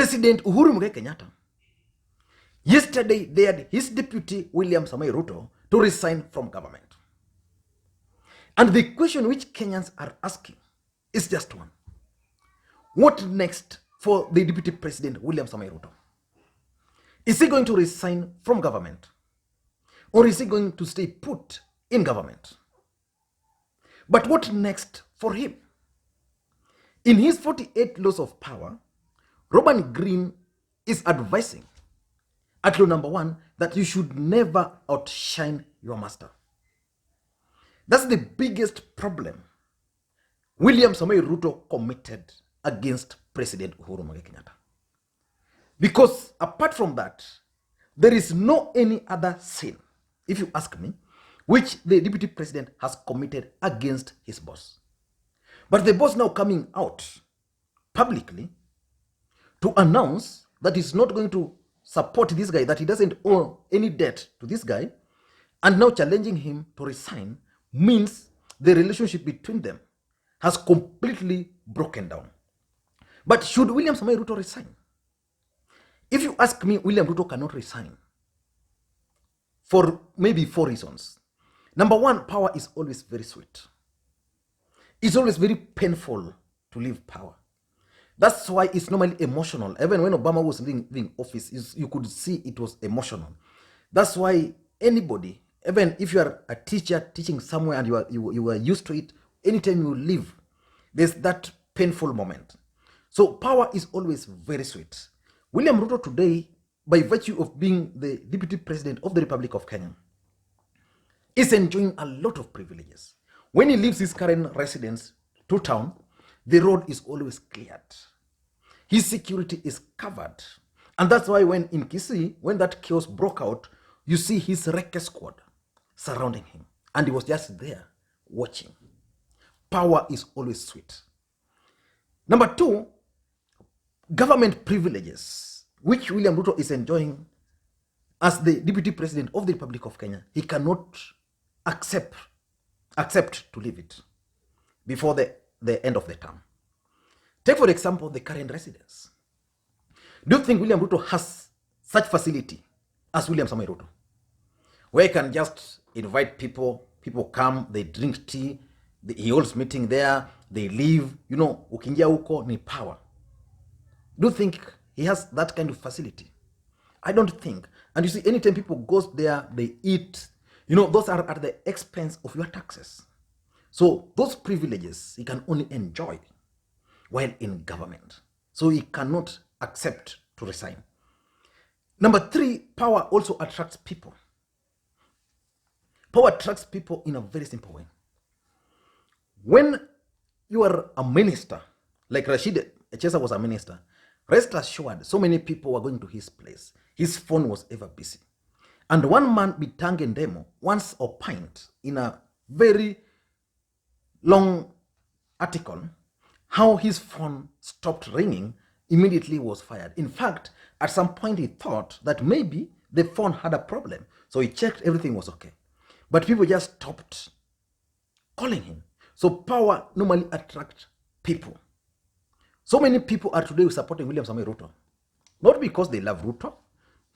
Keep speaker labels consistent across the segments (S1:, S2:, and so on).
S1: President Uhuru Kenyatta yesterday dared his deputy William Ruto to resign from government. And the question which Kenyans are asking is just one. What next for the deputy president William Ruto? Is he going to resign from government? Or is he going to stay put in government? But what next for him? In his 48 laws of power, Robert Greene is advising at law number 1 that you should never outshine your master. That's the biggest problem William Ruto committed against President Uhuru Kenyatta. Because apart from that, there is no any other sin, if you ask me, which the deputy president has committed against his boss. But the boss now coming out publicly to announce that he's not going to support this guy, that he doesn't owe any debt to this guy, and now challenging him to resign means the relationship between them has completely broken down. But should William Ruto resign? If you ask me, William Ruto cannot resign for maybe 4 reasons. Number 1, power is always very sweet. It's always very painful to leave power. That's why it's normally emotional. Even when Obama was leaving office, you could see it was emotional. That's why anybody, even if you are a teacher teaching somewhere and you are used to it, anytime you leave, there's that painful moment. So power is always very sweet. William Ruto today, by virtue of being the deputy president of the Republic of Kenya, is enjoying a lot of privileges. When he leaves his current residence to town, the road is always cleared. His security is covered. And that's why when in Kisii, when that chaos broke out, you see his wrecker squad surrounding him. And he was just there watching. Power is always sweet. Number 2, government privileges, which William Ruto is enjoying as the deputy president of the Republic of Kenya. He cannot accept to leave it before the end of the term. Take, for example, the current residence. Do you think William Ruto has such facility as William Ruto, where he can just invite people come, they drink tea, he holds meeting there, they leave, ukiingia huko ni power. Do you think he has that kind of facility? I don't think. And you see, anytime people go there, they eat, those are at the expense of your taxes. So those privileges he can only enjoy while in government. So he cannot accept to resign. Number 3, power also attracts people. Power attracts people in a very simple way. When you are a minister, like Rashid Echesa was a minister, rest assured, so many people were going to his place. His phone was ever busy. And one man, Bitange Ndemo, once opined in a very long article how his phone stopped ringing, immediately was fired. In fact, at some point he thought that maybe the phone had a problem. So he checked, everything was okay. But people just stopped calling him. So power normally attracts people. So many people are today supporting William Ruto. Not because they love Ruto,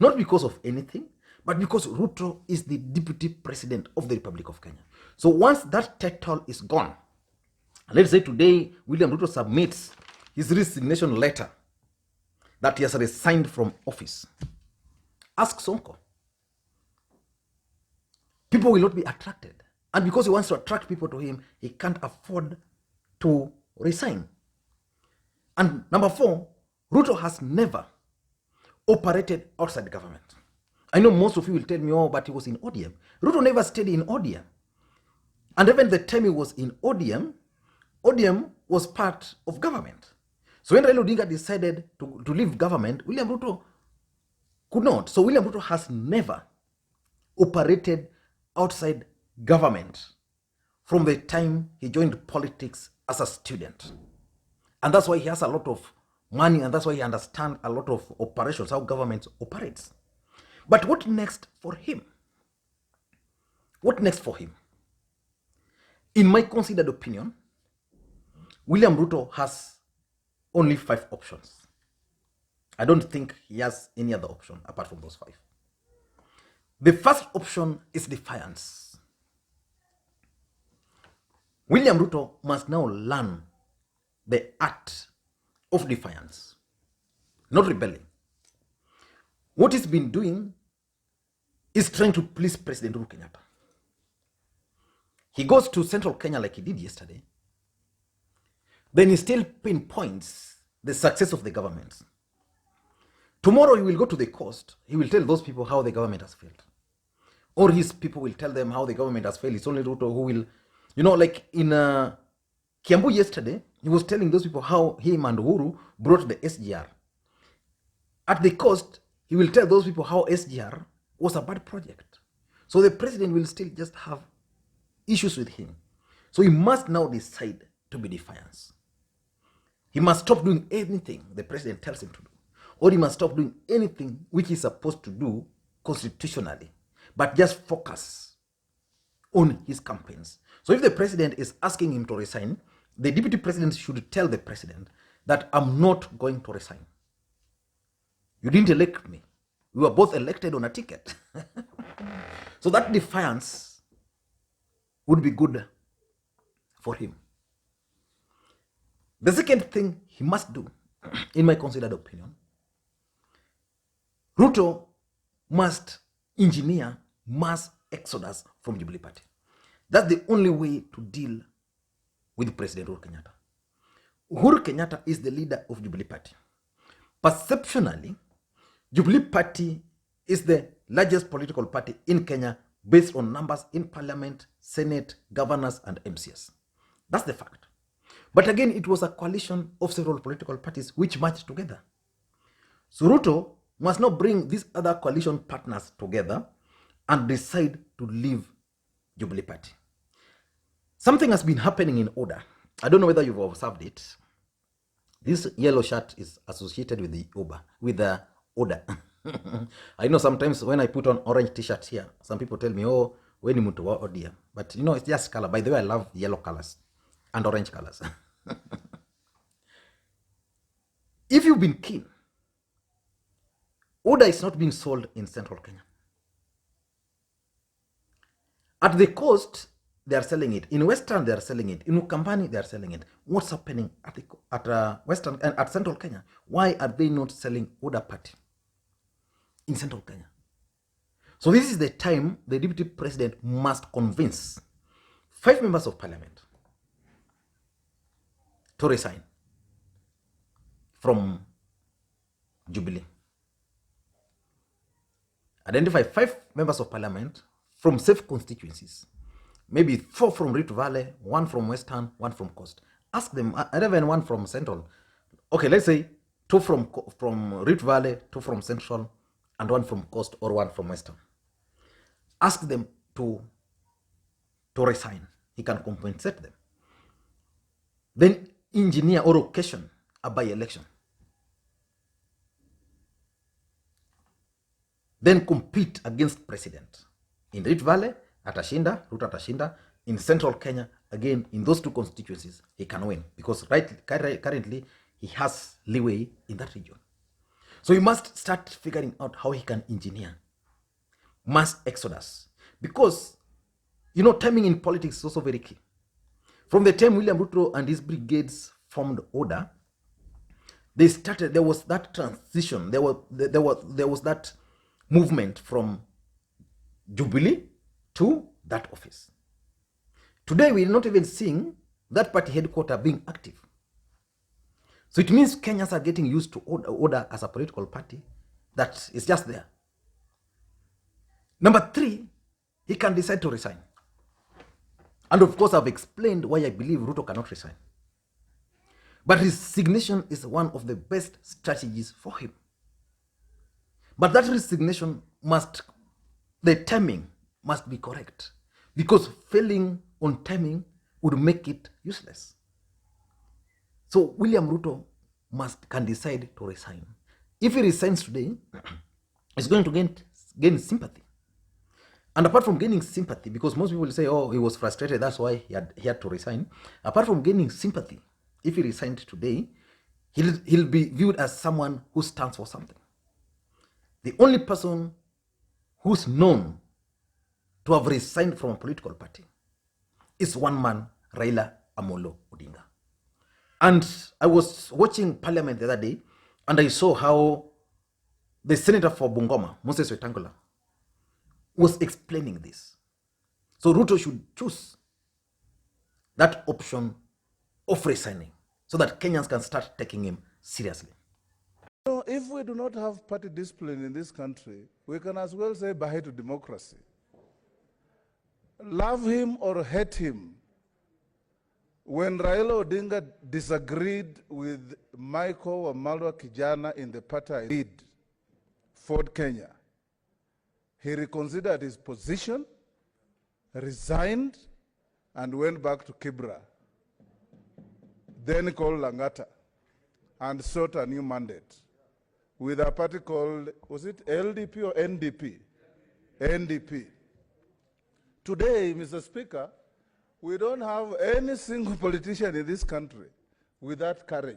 S1: not because of anything, but because Ruto is the deputy president of the Republic of Kenya. So once that title is gone, let's say today William Ruto submits his resignation letter that he has resigned from office. Ask Sonko. People will not be attracted. And because he wants to attract people to him, he can't afford to resign. And number 4, Ruto has never operated outside government. I know most of you will tell me, but he was in ODM. Ruto never stayed in ODM. And even the time he was in ODM, ODM was part of government. So when Raila Odinga decided to leave government, William Ruto could not. So William Ruto has never operated outside government from the time he joined politics as a student. And that's why he has a lot of money, and that's why he understands a lot of operations, how government operates. But what next for him? What next for him? In my considered opinion, William Ruto has only 5 options. I don't think he has any other option apart from those 5. The first option is defiance. William Ruto must now learn the art of defiance, not rebelling. What he's been doing is trying to please President Uhuru Kenyatta. He goes to central Kenya like he did yesterday. Then he still pinpoints the success of the government. Tomorrow he will go to the coast. He will tell those people how the government has failed. Or his people will tell them how the government has failed. It's only Ruto who will, like in Kiambu yesterday, he was telling those people how him and Uhuru brought the SGR. At the coast, he will tell those people how SGR was a bad project. So the president will still just have issues with him. So he must now decide to be defiant. He must stop doing anything the president tells him to do. Or he must stop doing anything which he's supposed to do constitutionally, but just focus on his campaigns. So if the president is asking him to resign, the deputy president should tell the president that I'm not going to resign. You didn't elect me. We were both elected on a ticket. So that defiance would be good for him. The second thing he must do, in my considered opinion, Ruto must engineer mass exodus from Jubilee Party. That's the only way to deal with President Uhuru Kenyatta. Uhuru Kenyatta is the leader of Jubilee Party. Perceptionally, Jubilee Party is the largest political party in Kenya based on numbers in parliament, senate, governors, and MCS. That's the fact. But again, it was a coalition of several political parties which marched together. So Ruto must not bring these other coalition partners together and decide to leave Jubilee Party. Something has been happening in Oda. I don't know whether you've observed it. This yellow shirt is associated with the Oda. I know sometimes when I put on orange t-shirt here, some people tell me, oh, when you move to Odia. But it's just color. By the way, I love yellow colors and orange colors. If you've been keen, Oda is not being sold in central Kenya. At the coast, they are selling it. In Western, they are selling it. In Ukambani, they are selling it. What's happening at Western and at Central Kenya? Why are they not selling Oda Party in Central Kenya? So this is the time the deputy president must convince 5 members of parliament to resign from Jubilee. Identify 5 members of parliament from safe constituencies. Maybe 4 from Rift Valley, 1 from Western, 1 from Coast. Ask them, and even 1 from Central. Okay, let's say 2 from Rift Valley, 2 from Central, and 1 from Coast or 1 from Western. Ask them to resign. He can compensate them. Then engineer or occasion a by-election. Then compete against president. In Rift Valley, atashinda, Ruto atashinda. In Central Kenya, again, in those 2 constituencies, he can win. Because currently, he has leeway in that region. So he must start figuring out how he can engineer mass exodus. Because, timing in politics is also very key. From the time William Ruto and his brigades formed order, there was that transition. There was that movement from Jubilee to that office. Today, we're not even seeing that party headquarters being active. So it means Kenyans are getting used to order as a political party that is just there. Number 3, he can decide to resign. And of course, I've explained why I believe Ruto cannot resign. But resignation is one of the best strategies for him. But that resignation the timing must be correct. Because failing on timing would make it useless. So William Ruto can decide to resign. If he resigns today, he's going to gain sympathy. And apart from gaining sympathy, because most people will say, oh, he was frustrated, that's why he had to resign. Apart from gaining sympathy, if he resigned today, he'll be viewed as someone who stands for something. The only person who's known to have resigned from a political party is one man, Raila Odinga. And I was watching Parliament the other day, and I saw how the senator for Bungoma, Moses Wetangula, was explaining this. So Ruto should choose that option of resigning so that Kenyans can start taking him seriously.
S2: If we do not have party discipline in this country, we can as well say bye to democracy. Love him or hate him, when Raila Odinga disagreed with Michael Wamalwa Kijana in the party I lead, Ford Kenya, he reconsidered his position, resigned, and went back to Kibra, then called Langata, and sought a new mandate with a party called, was it LDP or NDP? NDP. Today, Mr. Speaker, we don't have any single politician in this country with that courage.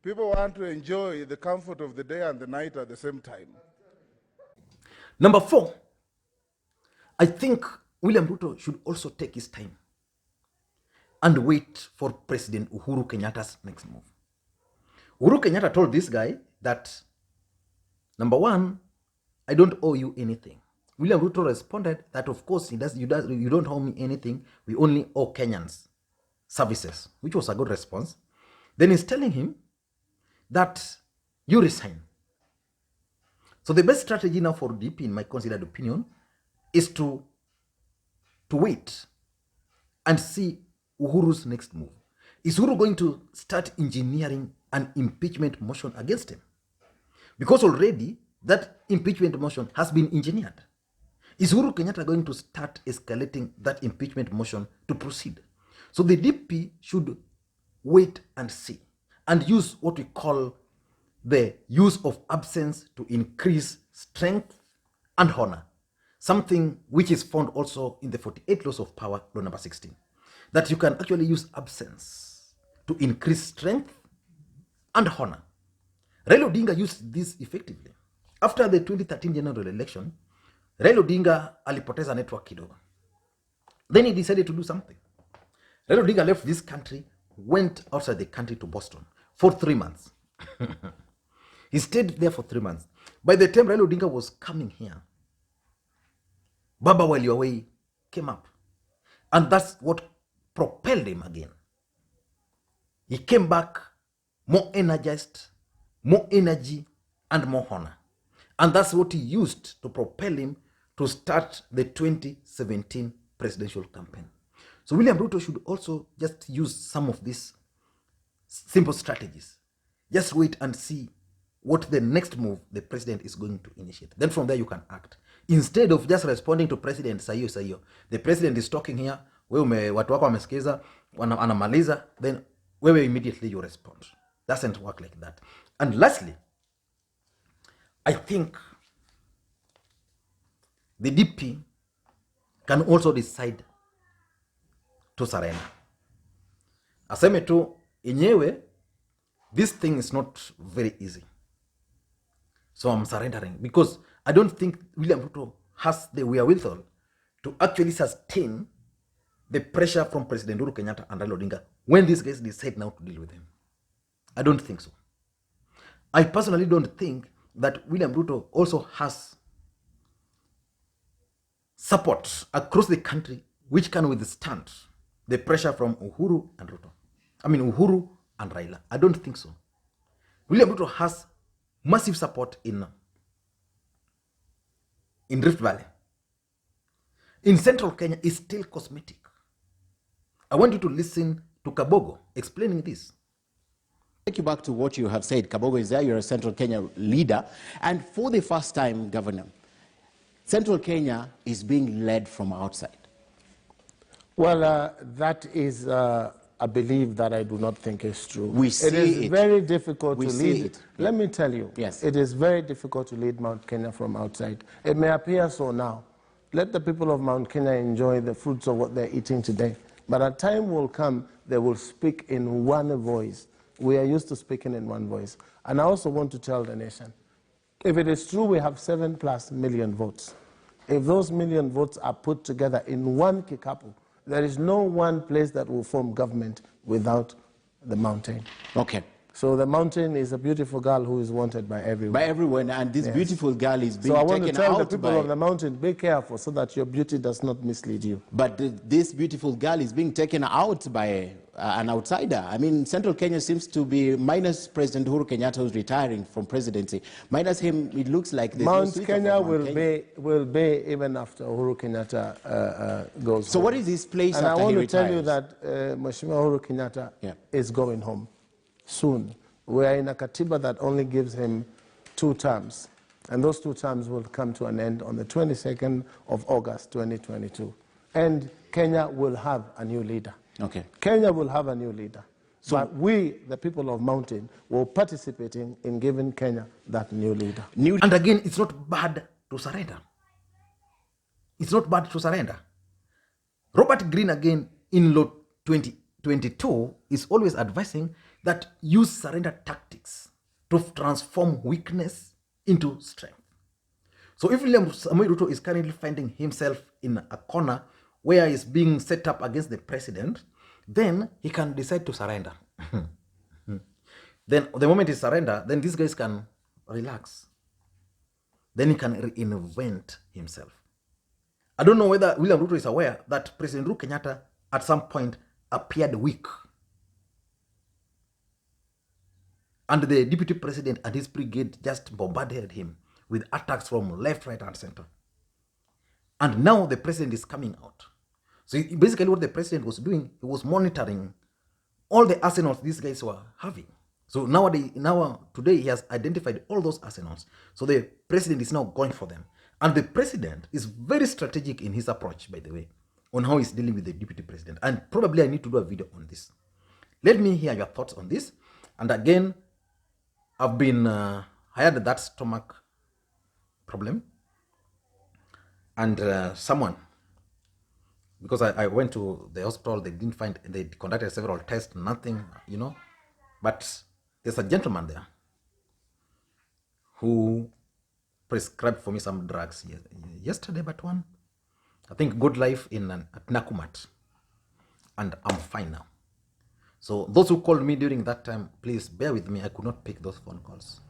S2: People want to enjoy the comfort of the day and the night at the same time.
S1: Number 4, I think William Ruto should also take his time and wait for President Uhuru Kenyatta's next move. Uhuru Kenyatta told this guy that, number 1, I don't owe you anything. William Ruto responded that, of course, you don't owe me anything. We only owe Kenyans services, which was a good response. Then he's telling him that you resign. So the best strategy now for DP, in my considered opinion, is to wait and see Uhuru's next move. Is Uhuru going to start engineering an impeachment motion against him? Because already that impeachment motion has been engineered. Is Uhuru Kenyatta going to start escalating that impeachment motion to proceed? So the DP should wait and see and use what we call the use of absence to increase strength and honor. Something which is found also in the 48 Laws of Power, law number 16. That you can actually use absence to increase strength and honor. Raila Odinga used this effectively. After the 2013 general election, Raila Odinga alipoteza network kidogo. Then he decided to do something. Raila Odinga left this country, went outside the country to Boston for 3 months. He stayed there for 3 months. By the time Raila Odinga was coming here, Baba While You're Away came up. And that's what propelled him again. He came back more energized, more energy, and more honor. And that's what he used to propel him to start the 2017 presidential campaign. So William Ruto should also just use some of these simple strategies. Just wait and see what the next move the president is going to initiate. Then from there you can act. Instead of just responding to president sayo. The president is talking here, wewe watu wako wamesikiza, anamaliza, then wewe immediately you respond. Doesn't work like that. And lastly, I think the DP can also decide to surrender. Aseme tu inyewe, this thing is not very easy. So I'm surrendering because I don't think William Ruto has the wherewithal to actually sustain the pressure from President Uhuru Kenyatta and Raila Odinga when these guys decide now to deal with him. I don't think so. I personally don't think that William Ruto also has support across the country which can withstand the pressure from Uhuru and Ruto. Uhuru and Raila. I don't think so. William Ruto has massive support in Rift Valley. In central Kenya is still cosmetic. I want you to listen to Kabogo explaining this.
S3: Take you back to what you have said. Kabogo is there, you're a Central Kenya leader. And for the first time, Governor, Central Kenya is being led from outside.
S4: Well, that is a belief that I do not think is true.
S3: We see
S4: it is very difficult to lead.
S3: It.
S4: Let me tell you,
S3: yes,
S4: it is very difficult to lead Mount Kenya from outside. It may appear so now. Let the people of Mount Kenya enjoy the fruits of what they're eating today. But a time will come, they will speak in one voice We are used to speaking in one voice. And I also want to tell the nation, if it is true we have 7+ million votes, if those million votes are put together in one kikapu, there is no one place that will form government without the mountain.
S3: Okay.
S4: So the mountain is a beautiful girl who is wanted by everyone.
S3: By everyone, and this beautiful girl is being
S4: so I want
S3: taken
S4: to tell
S3: out
S4: the people
S3: by...
S4: of the mountain, be careful so that your beauty does not mislead you.
S3: But this beautiful girl is being taken out by an outsider. I mean, Central Kenya seems to be, minus President Uhuru Kenyatta, who's retiring from presidency, minus him, it looks like there's
S4: Mount
S3: no
S4: Kenya will be even after Uhuru Kenyatta goes
S3: So
S4: home.
S3: what is his place
S4: and
S3: after he retires?
S4: And I want to tell you that Mheshimiwa Uhuru Kenyatta is going home soon. We are in a katiba that only gives him 2 terms, and those 2 terms will come to an end on the 22nd of August, 2022. And Kenya will have a new leader.
S3: Okay.
S4: Kenya will have a new leader. So but we, the people of Mountain, will participating in giving Kenya that new leader.
S1: And again, it's not bad to surrender. It's not bad to surrender. Robert Greene, again, in Law 2022, is always advising that use surrender tactics to transform weakness into strength. So if William Ruto is currently finding himself in a corner where he's being set up against the president, then he can decide to surrender. Then the moment he surrender, then these guys can relax. Then he can reinvent himself. I don't know whether William Ruto is aware that President Uhuru Kenyatta at some point appeared weak. And the deputy president and his brigade just bombarded him with attacks from left, right, and center. And now the president is coming out. So basically what the president was doing, he was monitoring all the arsenals these guys were having. So today he has identified all those arsenals. So the president is now going for them. And the president is very strategic in his approach, by the way, on how he's dealing with the deputy president. And probably I need to do a video on this. Let me hear your thoughts on this. And again, I've been, I had that stomach problem. And someone, because I went to the hospital, they didn't find, they conducted several tests, nothing, But there's a gentleman there who prescribed for me some drugs yesterday, but one, I think Good Life at Nakumat. And I'm fine now. So those who called me during that time, please bear with me. I could not pick those phone calls.